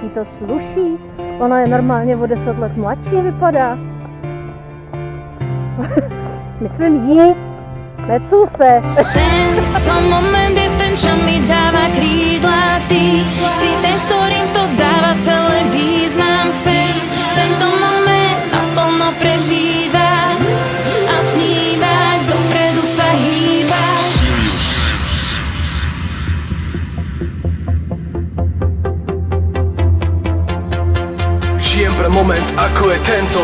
jí to sluší. Ona je normálně o 10 let mladší, vypadá. Myslím jí, necú se. Tento moment je ten, čo mi dáva krídla. Ty ten, s ktorým to dáva celý význam. Chcem tento moment naplno prežívať a snívať, dopredu sa hýbať. Žijem pre moment, ako je tento.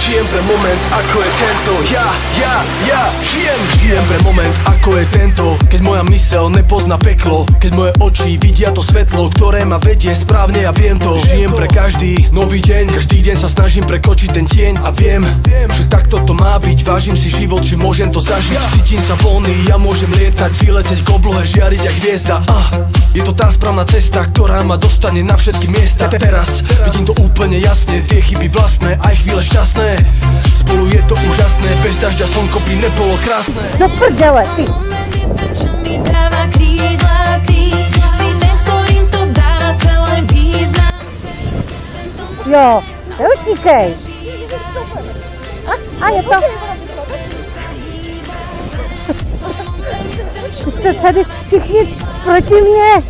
Žijem pre moment, ako je tento. Ja žijem pre moment, ako je tento. Keď moja myseľ nepozná peklo, keď moje oči vidia to svetlo, ktoré ma vedie správne, ja viem to. Žijem pre každý nový deň, každý deň sa snažím prekočiť ten tieň a viem, že takto to má byť. Vážim si život, že môžem to zažiť. Cítim sa voľný, ja môžem lietať, vyletieť k oblohe, žiariť jak hviezda. Je to tá správna cesta, ktorá ma dostane na všetky miesta. Teraz vidím to úplne jasne, tie chyby vlastné, aj chvíle šťastné. Spolu je to úžasné, bez dažďa slnko by nebolo krásne. Do prdele, ty! Čo mi dáva krídla, ty si ten, s ktorým to dáva celý význam. Jo, neutíkej! A je to... Jste tady všichni proti mně.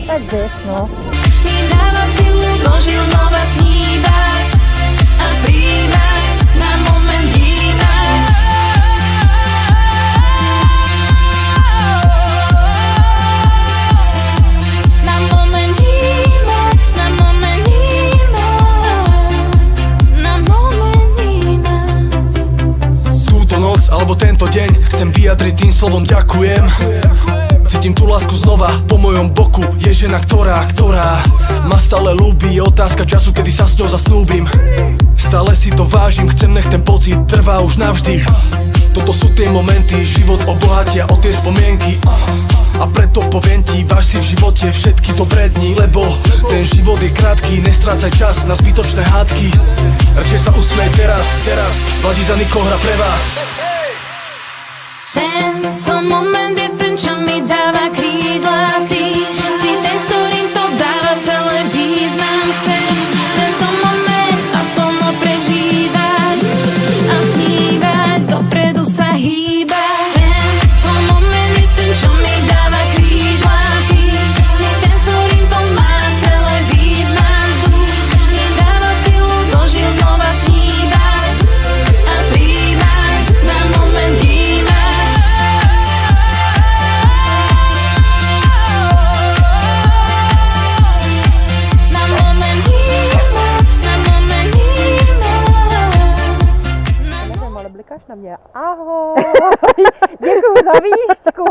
Tak jdeš, no. Mi dáva silu, dožil znova snívať a príjmať, na moment vnímať. Na moment vnímať, na moment vnímať, na moment vnímať. Túto noc alebo tento deň chcem vyjadriť tým slovom ďakujem. Cítim tú lásku znova po mojom boku. Je žena, ktorá ma stále ľúbi. Je otázka času, kedy sa s ňou zasnúbim. Stále si to vážim, chcem, nech ten pocit trvá už navždy. Toto sú tie momenty, život obohatia o tie spomienky. A preto poviem ti, váž si v živote všetky dobré dni, lebo ten život je krátky, nestrácaj čas na zbytočné hádky. Radšej sa usmej teraz, Vladiza Niko hra pre vás. Tento moment je ten, čo mi dáva krídla. Ty si ten, s ktorým to dáva celý význam. Chcem tento moment naplno prežívať a snívať, dopredu sa hýbať. Tento moment je ten, čo mi dáva krídla. Ty si ten, s ktorým to má celý význam. Mi dáva silu, dožil znova snívať a príjmať, na moment vnímať. Blikáš na mě. Ahoj! Děkuju za výšku!